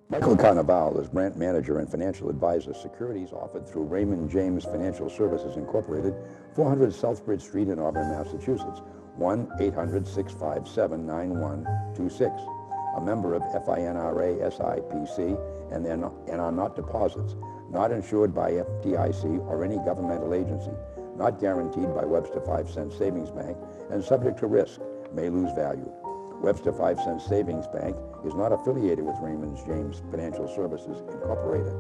Michael Carnevale is branch manager and financial advisor. Securities offered through Raymond James Financial Services Incorporated, 400 Southbridge Street in Auburn, Massachusetts, 1-800-657-9126. A member of FINRA SIPC and are not deposits, not insured by FDIC or any governmental agency, not guaranteed by Webster 5 Cent Savings Bank, and subject to risk, may lose value. Webster 5 Cent Savings Bank is not affiliated with Raymond James Financial Services Incorporated.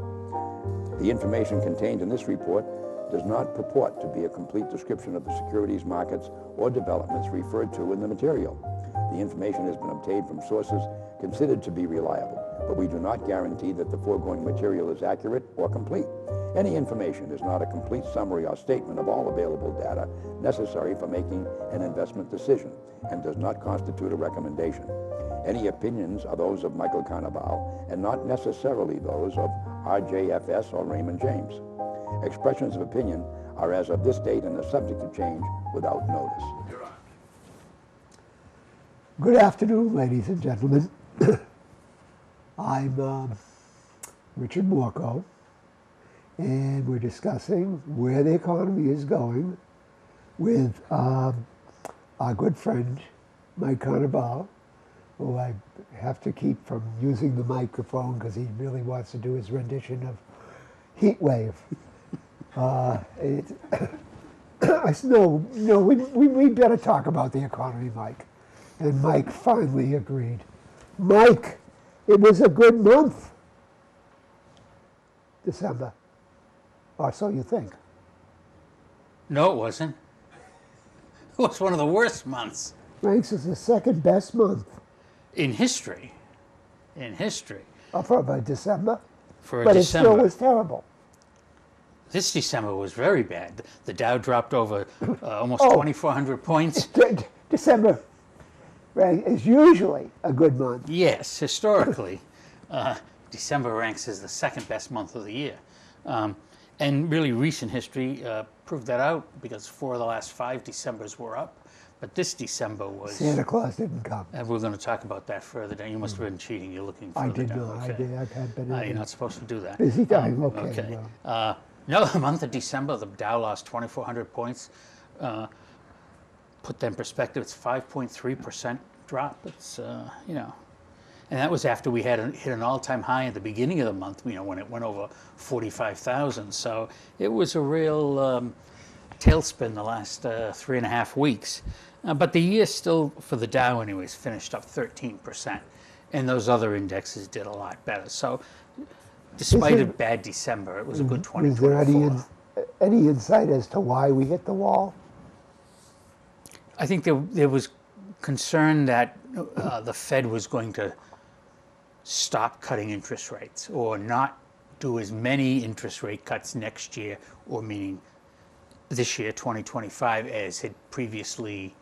The information contained in this report does not purport to be a complete description of the securities markets or developments referred to in the material. The information has been obtained from sources considered to be reliable, but we do not guarantee that the foregoing material is accurate or complete. Any information is not a complete summary or statement of all available data necessary for making an investment decision and does not constitute a recommendation. Any opinions are those of Michael Carnevale and not necessarily those of RJFS or Raymond James. Expressions of opinion are as of this date and are subject to change without notice. Good afternoon, ladies and gentlemen. I'm Richard Morco, and we're discussing where the economy is going with our good friend, Mike Carnevale, who I have to keep from using the microphone because he really wants to do his rendition of Heat Wave. I said, no, we better talk about the economy, Mike. And Mike finally agreed. Mike, it was a good month, December. Or so you think. No, it wasn't. It was one of the worst months. Ranks as the second best month. In history. In history. For a December? For a but December. It still was terrible. This December was very bad. The Dow dropped over almost 2,400 points. December is usually a good month. Yes, historically, December ranks as the second best month of the year. And really recent history proved that out because 4 of the last 5 Decembers were up. But this December was... Santa Claus didn't come. And we're going to talk about that further down. You must have been cheating. You're looking further I did down. not. Okay. I had been... You're not supposed to do that. Busy time. Okay. Well. No, the month of December, the Dow lost 2,400 points. Put that in perspective, it's 5.3% drop. It's, and that was after we had hit an all-time high at the beginning of the month, when it went over 45,000. So it was a real tailspin the last 3.5 weeks. But the year still, for the Dow anyways, finished up 13%. And those other indexes did a lot better. So despite a bad December, it was a good 2024. Is there any insight as to why we hit the wall? I think there was concern that the Fed was going to stop cutting interest rates or not do as many interest rate cuts next year, or meaning this year, 2025, as had previously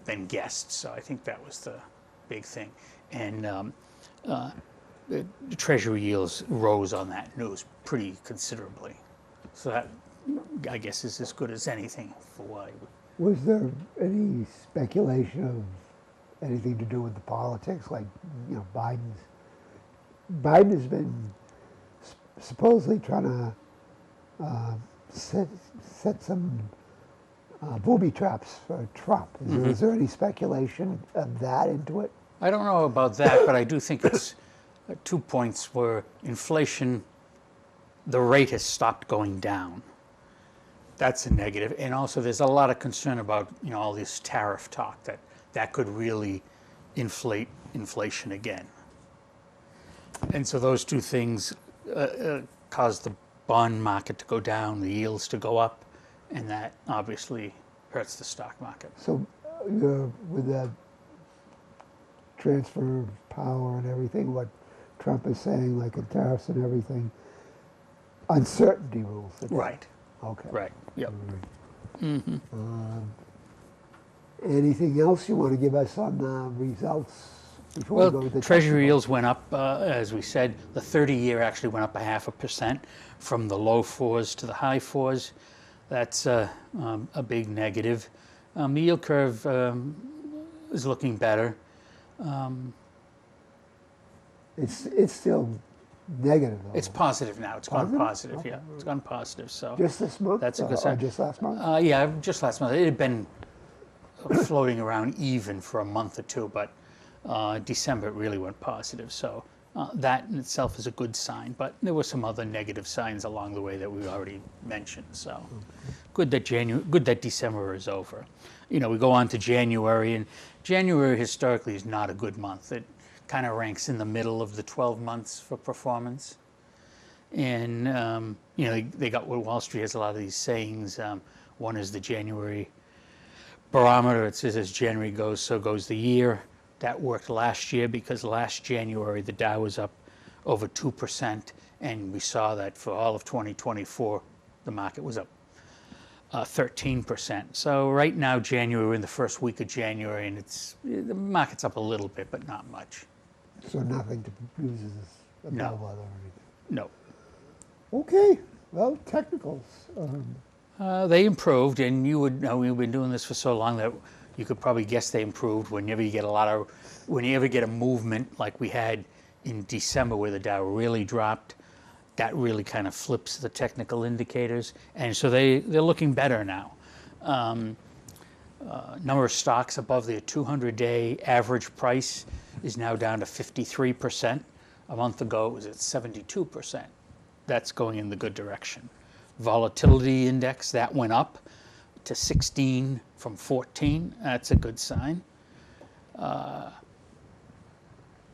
been guessed. So I think that was the big thing. And the Treasury yields rose on that news pretty considerably. So that, I guess, is as good as anything for why. Was there any speculation of anything to do with the politics, like Biden has been supposedly trying to set some booby traps for Trump. Is there any speculation of that into it? I don't know about that, but I do think it's 2 points where inflation, the rate has stopped going down. That's a negative. And also there's a lot of concern about, all this tariff talk that could really inflate inflation again. And so those two things cause the bond market to go down, the yields to go up, and that obviously hurts the stock market. So with the transfer of power and everything, what Trump is saying, like in tariffs and everything, uncertainty rules the day. Right. Okay. Right. Yep. Anything else you want to give us on the results before we go Well, with the Treasury yields went up, as we said. The 30-year actually went up 0.5% from the low 4s to the high 4s. That's a big negative. The yield curve is looking better. It's still negative though. It's positive now. It's gone Positive? positive. Yeah, it's gone positive. So Just this month? that's a good Or sign. just last month? Yeah, just last month. It had been floating around even for a month or two, but December it really went positive. So that in itself is a good sign. But there were some other negative signs along the way that we already mentioned. So good that December is over. You know, we go on to January, and January historically is not a good month. It kind of ranks in the middle of the 12 months for performance. And, you know, they got what Wall Street has a lot of these sayings. One is the January barometer. It says as January goes, so goes the year. That worked last year because last January the Dow was up over 2%. And we saw that for all of 2024, the market was up 13%. So right now, January, we're in the first week of January, and the market's up a little bit, but not much. So nothing to use as a No. bellwether or anything. No. Okay, well, technicals. They improved, and you would know we've been doing this for so long that you could probably guess they improved whenever you get whenever you get a movement like we had in December where the Dow really dropped. That really kind of flips the technical indicators, and so they're looking better now. Number of stocks above the 200-day average price is now down to 53%. A month ago, it was at 72%. That's going in the good direction. Volatility index, that went up to 16 from 14. That's a good sign.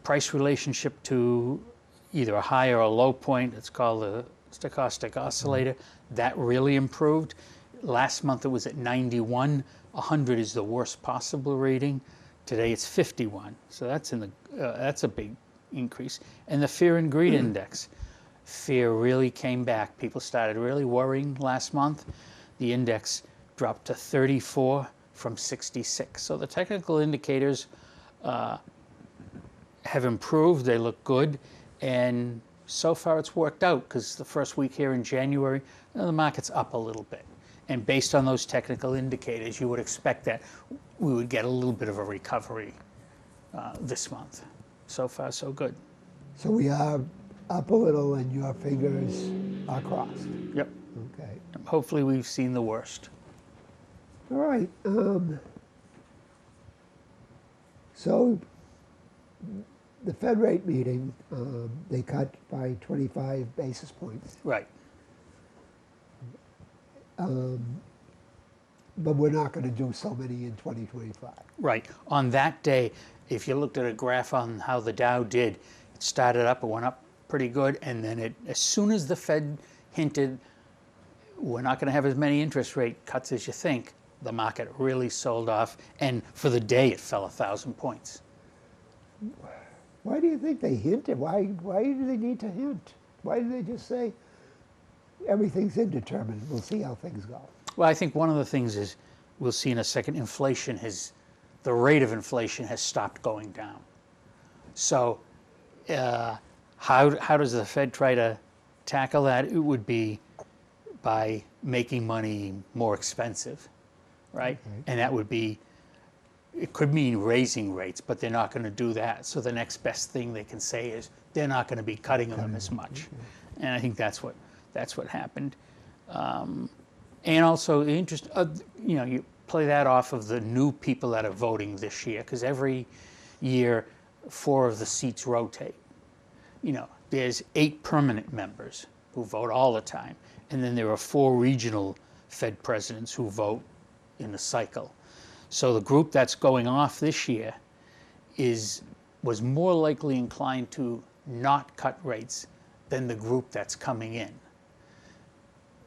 Price relationship to either a high or a low point, it's called the stochastic oscillator, that really improved. Last month it was at 91. 100 is the worst possible rating. Today it's 51. So that's a big increase. And the fear and greed index. Fear really came back. People started really worrying last month. The index dropped to 34 from 66. So the technical indicators have improved. They look good. And so far it's worked out because the first week here in January, the market's up a little bit. And based on those technical indicators, you would expect that we would get a little bit of a recovery this month. So far, so good. So we are up a little and your fingers are crossed. Yep. Okay. Hopefully we've seen the worst. All right. So the Fed rate meeting, they cut by 25 basis points. Right. But we're not going to do so many in 2025. Right. On that day, if you looked at a graph on how the Dow did, it started up, it went up pretty good, and then as soon as the Fed hinted we're not going to have as many interest rate cuts as you think, the market really sold off, and for the day it fell 1,000 points. Why do you think they hinted? Why do they need to hint? Why didn't they just say everything's indeterminate, we'll see how things go? Well, I think one of the things is we'll see in a second, the rate of inflation has stopped going down. So how does the Fed try to tackle that? It would be by making money more expensive, right? Okay. And that would be, it could mean raising rates, but they're not going to do that. So the next best thing they can say is they're not going to be cutting them as much. And I think that's what happened. And also the interest, you play that off of the new people that are voting this year, because every year 4 of the seats rotate. There's 8 permanent members who vote all the time, and then there are 4 regional Fed presidents who vote in the cycle. So the group that's going off this year was more likely inclined to not cut rates than the group that's coming in.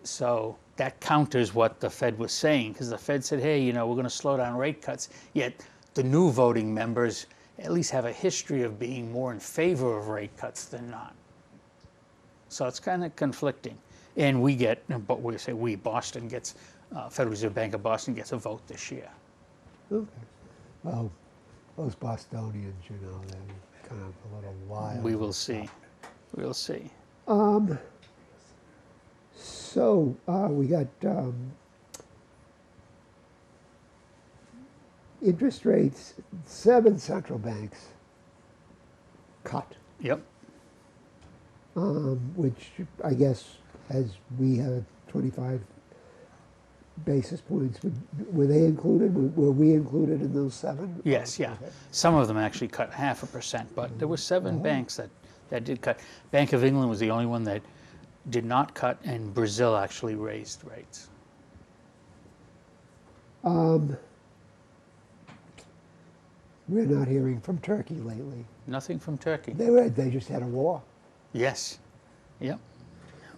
So that counters what the Fed was saying, because the Fed said, hey, we're going to slow down rate cuts, yet the new voting members at least have a history of being more in favor of rate cuts than not. So it's kind of conflicting. And Boston gets, Federal Reserve Bank of Boston gets a vote this year. Okay. Well, those Bostonians, they're kind of a little wild. We will see. We'll see. So we got interest rates, 7 central banks cut Yep. which I guess we have 25 basis points. Were they included? Were we included in those 7? Yes, yeah. Okay. Some of them actually cut 0.5%, but there were 7 banks that did cut. Bank of England was the only one that did not cut, and Brazil actually raised rates. We're not hearing from Turkey lately. Nothing from Turkey. They just had a war. Yes. Yep.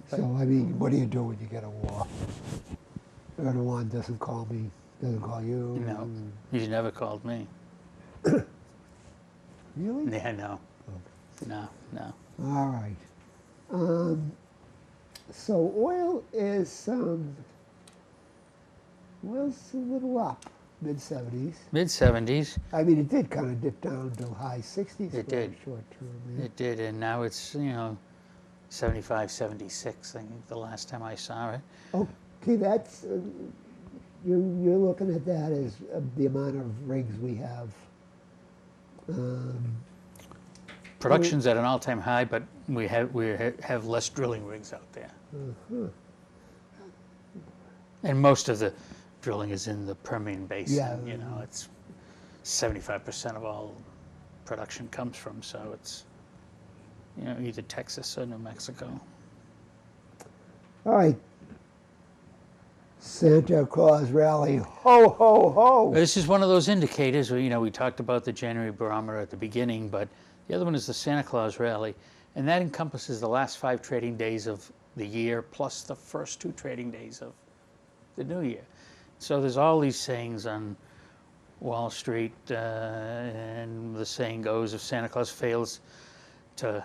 So I mean, what do you do when you get a war? Erdogan doesn't call me, doesn't call you. No, he's never called me. Really? Yeah, no. No, no. All right. So oil's a little up, mid-70s. Mid-70s. I mean, it did kind of dip down to high 60s It for did. a short term. Yeah. It did, and now it's, 75, 76, I think, the last time I saw it. Okay, that's you're looking at that as the amount of rigs we have. Production's at an all-time high, but we have less drilling rigs out there. And most of the drilling is in the Permian Basin. Yeah. It's 75% of all production comes from, so it's, either Texas or New Mexico. All right. Santa Claus rally, ho, ho, ho. This is one of those indicators where, we talked about the January barometer at the beginning, but the other one is the Santa Claus rally, and that encompasses the last 5 trading days of the year plus the first 2 trading days of the new year. So there's all these sayings on Wall Street, and the saying goes, if Santa Claus fails to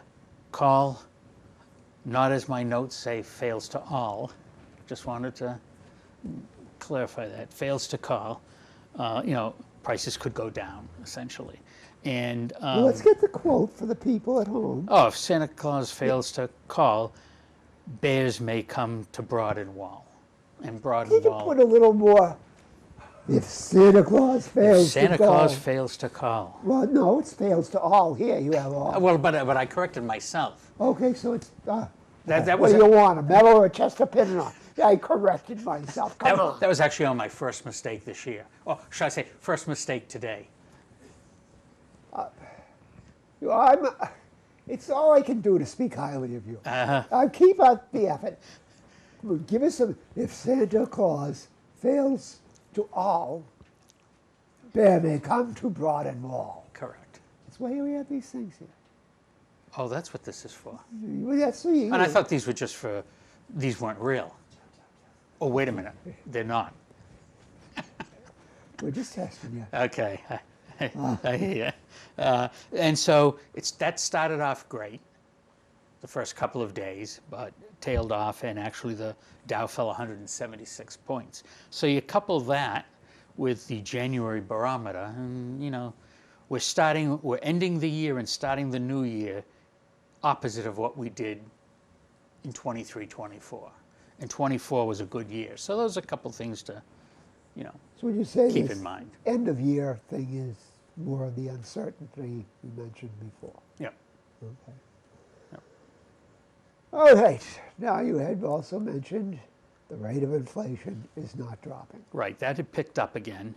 call, not as my notes say, fails to all. Just wanted to clarify that. Fails to call, prices could go down, essentially. And Well, let's get the quote for the people at home. if Santa Claus fails to call, bears may come to Broad and Wall. And Broad Could and you Wall. put a little more? If Santa Claus fails Santa to call. Claus fails to call. Well, no, it fails to all. Here, you have all. Well, but I corrected myself. Okay, so it's. That What was do you want, a medal or a chest of pin? Yeah, I corrected myself. Come on. that was actually on my first mistake this year. Or should I say, first mistake today? It's all I can do to speak highly of you. Uh-huh. Keep up the effort. Give us some. If Santa Claus fails to all, bear may come to Broad and Wall. Correct. That's why we have these things here. Oh, that's what this is for. Well, that's so you. And I thought these were just for, these weren't real. Oh, wait a minute. They're not. We're just testing you. Okay. I hear you. And so that started off great the first couple of days, but tailed off, and actually the Dow fell 176 points. So you couple that with the January barometer, and we're ending the year and starting the new year opposite of what we did in 23, 24. And 24 was a good year. So those are a couple things to, So would you say keep this in mind. end of year thing is more of the uncertainty you mentioned before? Yeah. Okay. All right. Now you had also mentioned the rate of inflation is not dropping. Right, that had picked up again.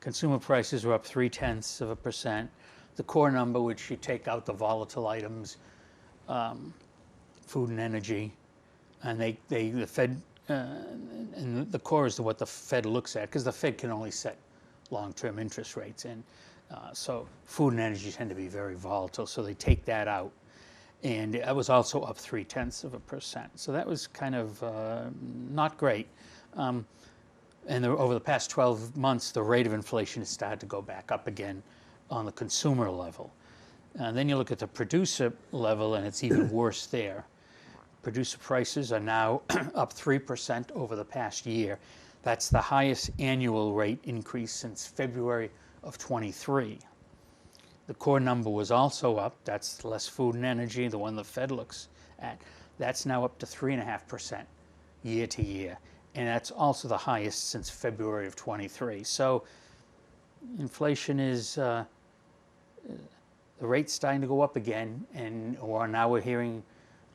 Consumer prices were up 0.3%. The core number, which you take out the volatile items, food and energy, and the Fed, and the core is what the Fed looks at, because the Fed can only set long-term interest rates, and so food and energy tend to be very volatile, so they take that out. And it was also up 0.3%. So that was kind of not great. And over the past 12 months, the rate of inflation has started to go back up again on the consumer level. And then you look at the producer level, and it's even worse there. Producer prices are now up 3% over the past year. That's the highest annual rate increase since February of 23. The core number was also up. That's less food and energy, the one the Fed looks at. That's now up to 3.5% year to year. And that's also the highest since February of 23. So inflation is, the the rate's starting to go up again, or now we're hearing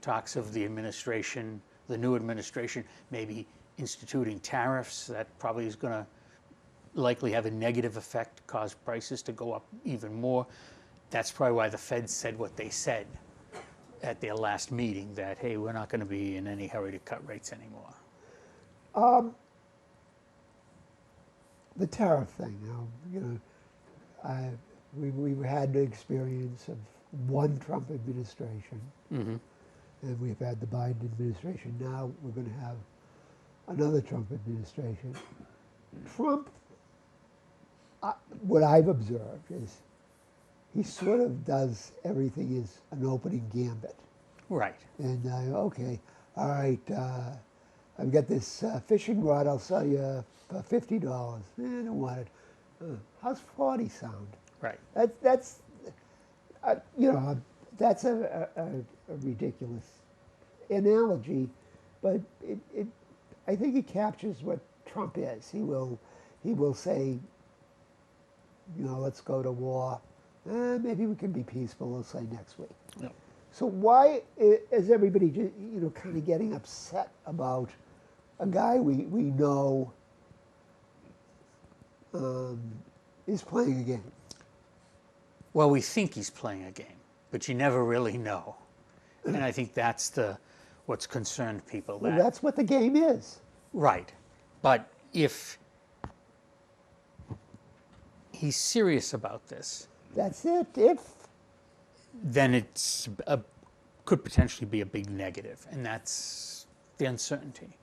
talks of the administration, the new administration, maybe instituting tariffs. That probably is going to likely have a negative effect, cause prices to go up even more. That's probably why the Fed said what they said at their last meeting, that, hey, we're not going to be in any hurry to cut rates anymore. The tariff thing, we've had the experience of one Trump administration, and we've had the Biden administration. Now we're going to have another Trump administration. Trump, what I've observed is he sort of does everything as an opening gambit. Right. And okay, all right, I've got this fishing rod I'll sell you for $50. I don't want it. How's 40 sound? Right. That's that's a ridiculous analogy, but I think it captures what Trump is. He will say, let's go to war. Maybe we can be peaceful, we'll say next week. Yep. So why is everybody kind of getting upset about a guy we know is playing a game? Well, we think he's playing a game, but you never really know. And I think that's what's concerned people. Well, that's what the game is. Right. But if he's serious about this, that's it. then it's could potentially be a big negative, and that's the uncertainty.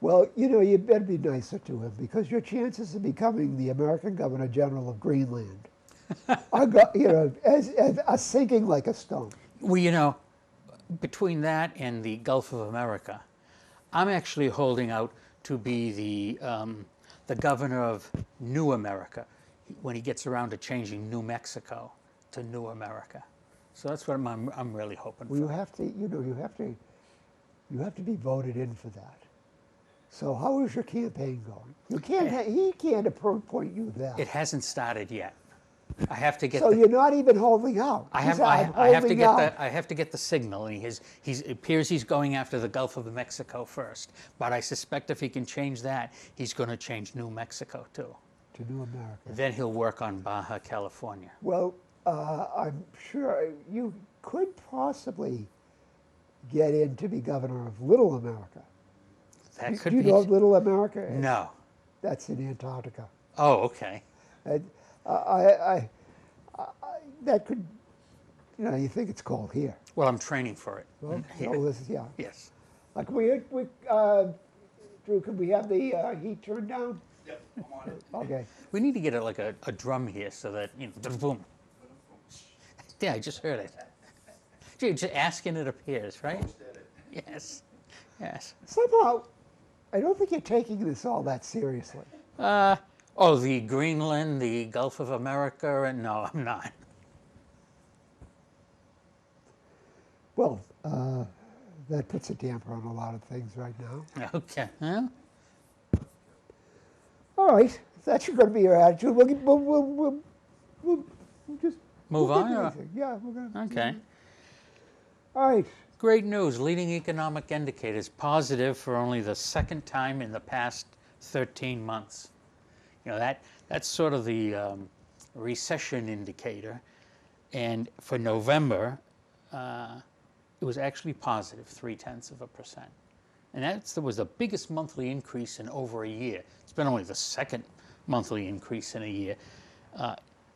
Well, you better be nicer to him, because your chances of becoming the American Governor General of Greenland are sinking like a stone. Well, between that and the Gulf of America, I'm actually holding out to be the governor of New America when he gets around to changing New Mexico to New America. So that's what I'm really hoping Well, for. you have to be voted in for that. So how is your campaign going? He can't appoint you that. It hasn't started yet. I have to get. So you're not even holding out. I have to get the signal, and it appears he's going after the Gulf of Mexico first. But I suspect if he can change that, he's going to change New Mexico too. To New America. Then he'll work on Baja California. Well, I'm sure you could possibly get in to be governor of Little America. That could Do you be. know of Little America? No. That's in Antarctica. Oh, okay. That could, you think it's cold here. Well, I'm training for it. Well, here. so this is, yeah. Yes. Like Drew, could we have the heat turned down? Yep, I'm on it. Okay. We need to get like a drum here so that boom. Yeah, I just heard it. Gee, just asking it appears, right? Yes. Yes. Somehow, I don't think you're taking this all that seriously. The Greenland, the Gulf of America, and no, I'm not. Well, that puts a damper on a lot of things right now. Okay. Huh? All right, if that's going to be your attitude, we'll just Move we'll on, get to or- anything. Yeah, we're going to. Okay. All right. Great news. Leading economic indicators positive for only the second time in the past 13 months. That's sort of the recession indicator. And for November, it was actually positive, 0.3%. And that was the biggest monthly increase in over a year. It's been only the second monthly increase in a year.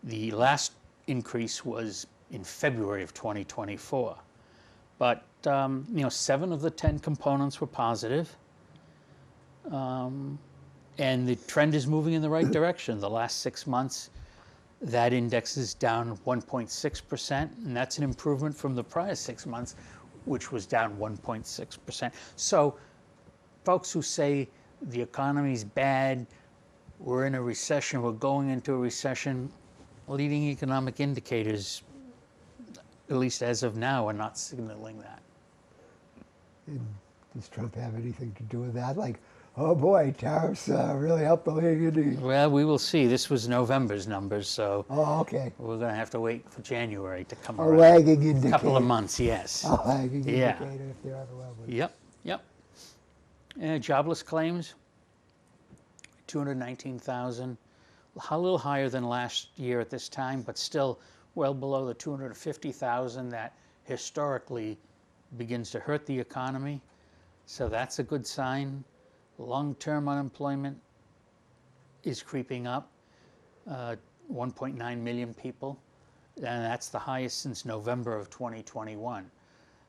The last increase was in February of 2024. But 7 of the 10 components were positive. And the trend is moving in the right direction. The last 6 months, that index is down 1.6%, and that's an improvement from the prior 6 months, which was down 1.6%. So folks who say the economy's bad, we're in a recession, we're going into a recession, leading economic indicators, at least as of now, are not signaling that. And does Trump have anything to do with that? Like Oh boy, tariffs really helped the league indeed. Well, we will see. This was November's numbers, so Oh, okay. we're going to have to wait for January to come A around. lagging indicator. Couple of months, yes. A lagging Yeah. indicator if there ever was. Yep, yep. Jobless claims, 219,000, a little higher than last year at this time, but still well below the 250,000 that historically begins to hurt the economy. So that's a good sign. Long-term unemployment is creeping up, 1.9 million people, and that's the highest since November of 2021.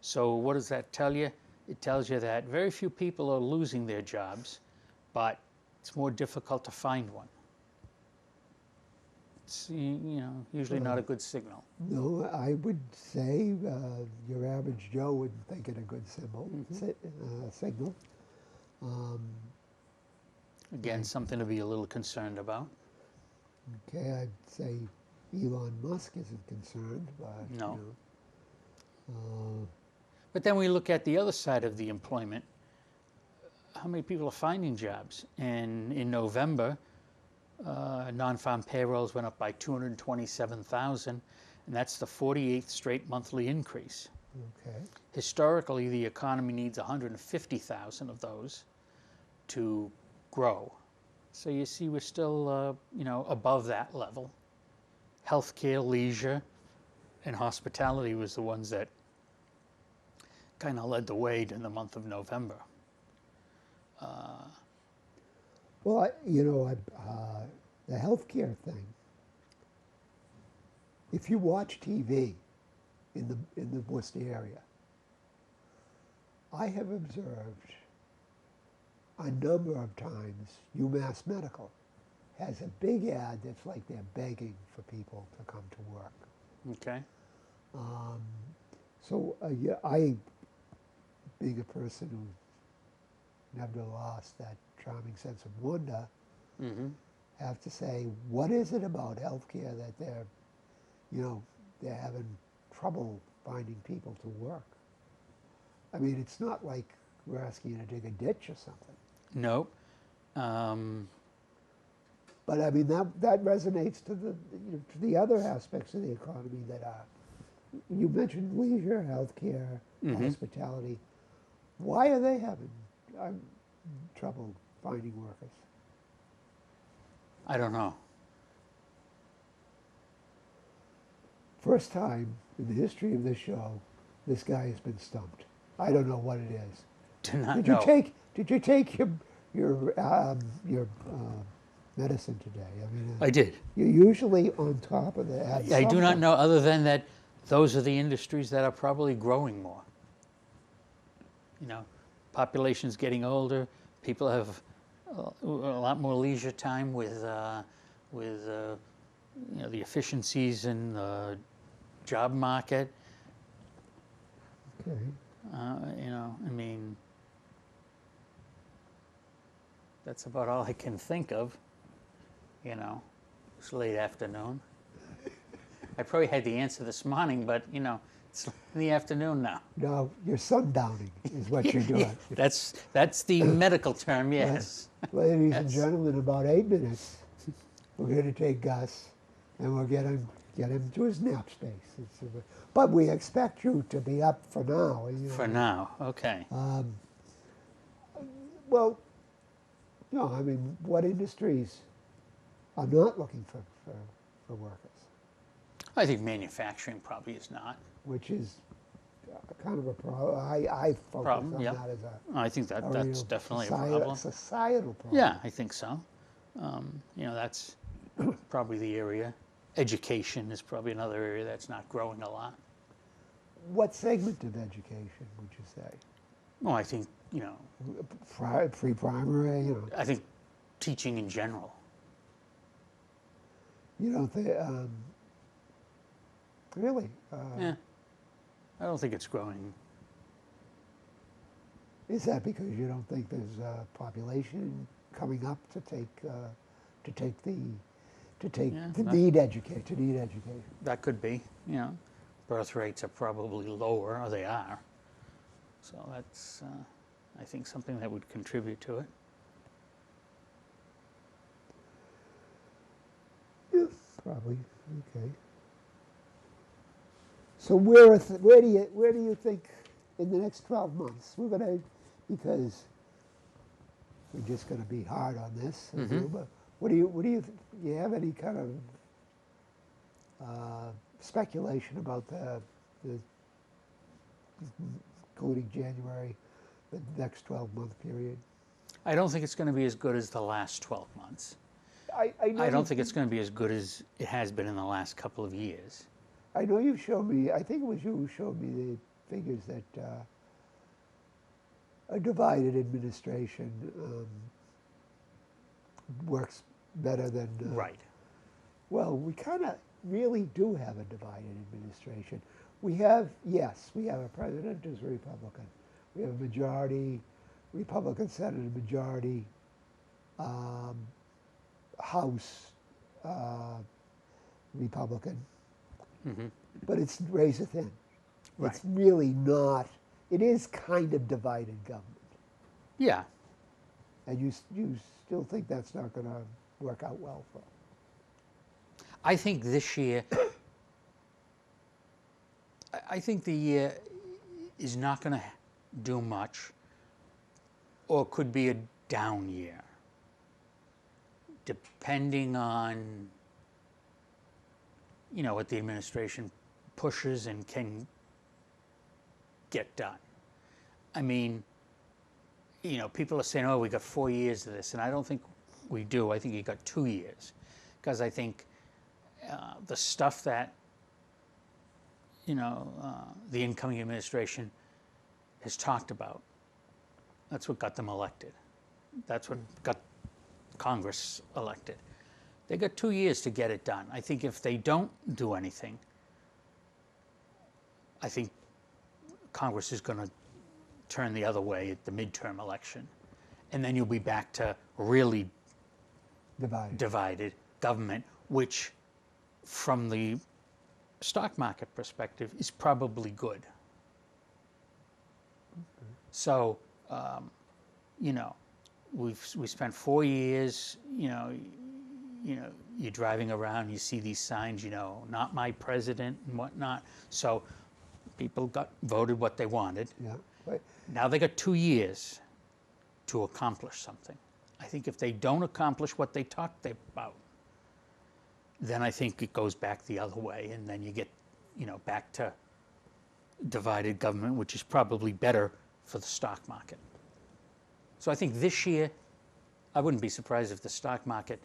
So what does that tell you? It tells you that very few people are losing their jobs, but it's more difficult to find one. It's, usually not a good signal. No, I would say your average Joe wouldn't think it a good signal. Again, something to be a little concerned about. Okay, I'd say Elon Musk isn't concerned, but No. you know, But then we look at the other side of the employment. How many people are finding jobs? And in November, non-farm payrolls went up by 227,000, and that's the 48th straight monthly increase. okay. Historically, the economy needs 150,000 of those to grow. So you see, we're still, above that level. Healthcare, leisure, and hospitality was the ones that kind of led the way in the month of November. Well, the healthcare thing. If you watch TV in the Worcester area, I have observed a number of times UMass Medical has a big ad that's like they're begging for people to come to work. Okay. So I, being a person who never lost that charming sense of wonder, have to say, what is it about healthcare that they're having trouble finding people to work? I mean, it's not like we're asking you to dig a ditch or something. No. But I mean, that resonates to the other aspects of the economy that are, you mentioned leisure, healthcare, hospitality. Why are they having trouble finding workers? I don't know. First time in the history of this show, this guy has been stumped. I don't know what it is. Do not Did know. you take your medicine today? I mean, I did. you're usually on top of the ad. I do not know, other than that those are the industries that are probably growing more. Population's getting older. People have a lot more leisure time with the efficiencies in the job market. Okay. That's about all I can think of. It's late afternoon. I probably had the answer this morning, but it's in the afternoon now. No, you're sundowning is what you're doing. That's the medical term, yes. Ladies and gentlemen, in about 8 minutes, we're going to take Gus and we'll get him to his nap space. But we expect you to be up for now. For now, okay. Well, no, I mean, what industries are not looking for workers? I think manufacturing probably is not. Which is kind of a problem. I focus Problem, on yeah. that as I think that's real definitely a societal, problem. societal problem. Yeah, I think so. That's probably the area. Education is probably another area that's not growing a lot. What segment of education would you say? Well, I think, Pre-primary, I think teaching in general. You don't think, really? Yeah, I don't think it's growing. Is that because you don't think there's a population coming up to need education? That could be, birth rates are probably lower, or they are. So that's, I think, something that would contribute to it. probably. Okay. So where do you think in the next 12 months we're going to, because we're just going to be hard on this, but what do you have any kind of speculation about the including January, the next 12-month period? I don't think it's going to be as good as the last 12 months. I don't think it's going to be as good as it has been in the last couple of years. I know you showed me, I think it was you who showed me the figures that a divided administration works better than... Right. Well, we kind of really do have a divided administration. We have a president who's a Republican. We have a majority Republican Senate, a majority House Republican. But it's razor thin. Right. It's really not, it is kind of divided government. Yeah. And you still think that's not going to work out well for them? I think this year, I think the year is not going to do much, or could be a down year, depending on, you know, what the administration pushes and can get done. I mean, you know, people are saying, oh, we got 4 years of this, and I don't think we do. I think you got 2 years, because I think the stuff that, you know, the incoming administration has talked about, that's what got them elected. That's what got Congress elected. They got 2 years to get it done. I think if they don't do anything, I think Congress is going to turn the other way at the midterm election. And then you'll be back to really divided government, which from the stock market perspective is probably good. So, you know, we spent 4 years, you know, you're driving around, you see these signs, you know, not my president and whatnot. So people voted what they wanted. Yeah. Right. Now they got 2 years to accomplish something. I think if they don't accomplish what they talked about, then I think it goes back the other way, and then you get, you know, back to divided government, which is probably better for the stock market. So I think this year, I wouldn't be surprised if the stock market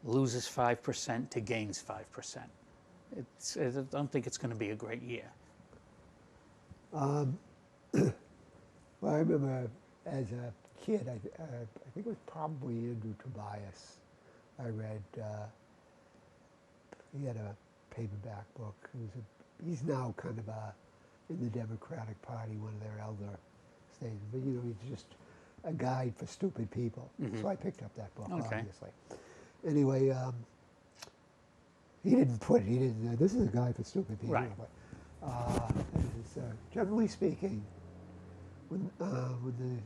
loses 5% to gains 5%. I don't think it's going to be a great year. Well, I remember as a kid, I think it was probably Andrew Tobias. I read, he had a paperback book. He's now kind of in the Democratic Party, one of their elder stages. But, you know, he's just a guide for stupid people. So I picked up that book, obviously. Anyway, he didn't, this is a guide for stupid people. Right. But, generally speaking, when the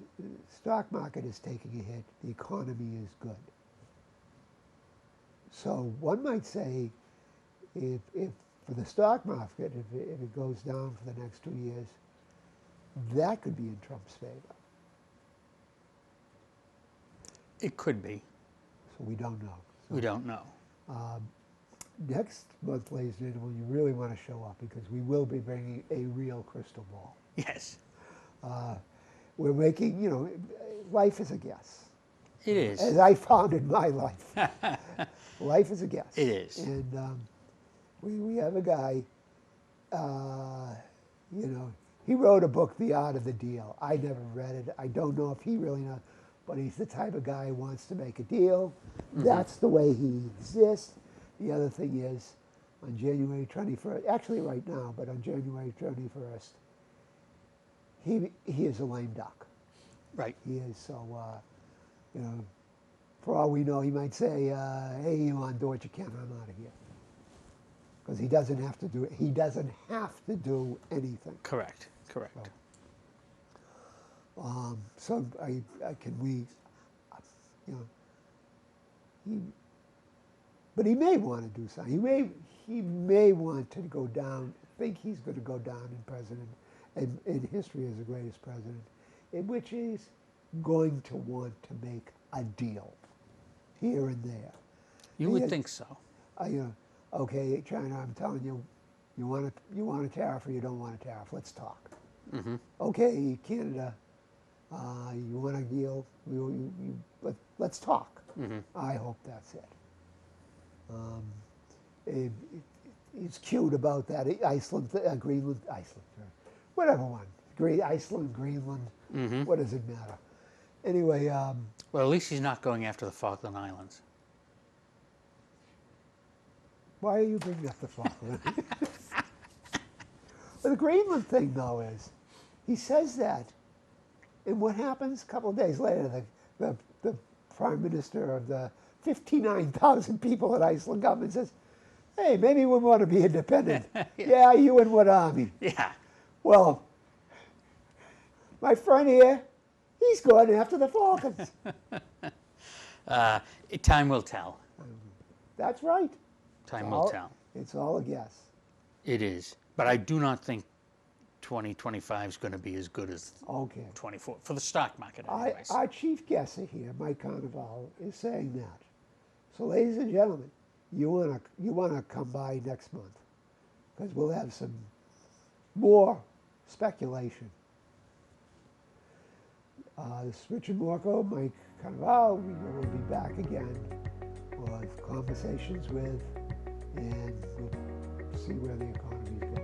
stock market is taking a hit, the economy is good. So one might say, if for the stock market, if it goes down for the next 2 years, that could be in Trump's favor. It could be. So we don't know. So, We don't know. next month, ladies and gentlemen, you really want to show up because we will be bringing a real crystal ball. Yes. We're making, you know, life is a guess. It is. As I found in my life. Life is a guess. It is. And we have a guy, you know, he wrote a book, The Art of the Deal. I never read it. I don't know if he really knows, but he's the type of guy who wants to make a deal. That's the way he exists. The other thing is, on January 21st, actually right now, but on January 21st, he is a lame duck. Right. He is, so, you know, for all we know, he might say, hey, Elon, do what you can, I'm out of here. Because he doesn't have to do it. He doesn't have to do anything. Correct. Correct. So can we, you know, But he may want to do something. He may want to go down, think he's going to go down in history as the greatest president, in which he's going to want to make a deal here and there. You would think so. Okay, China, I'm telling you, you want a tariff or you don't want a tariff. Let's talk. Okay, Canada, you want a deal? Let's talk. I hope that's it. It's cute about that. Iceland, Greenland, Iceland, whatever one. Iceland, Greenland, what does it matter? Anyway. Well, at least he's not going after the Falkland Islands. Why are you bringing up the Falkland? Well, the Greenland thing, though, is he says that, and what happens a couple of days later, the prime minister of the 59,000 people at Iceland government says, hey, maybe we want to be independent. Yeah, you and what army? Yeah. Well, my friend here, he's going after the Falklands. Time will tell. That's right. Time will tell. It's all a guess. It is. But I do not think 2025 is going to be as good as 24 for the stock market anyways. Our chief guesser here, Mike Carnevale, is saying that. So, ladies and gentlemen, you wanna come by next month because we'll have some more speculation. This is Richard Morco, Mike Carnevale. We will be back again with conversations with, and we'll see where the economy is going.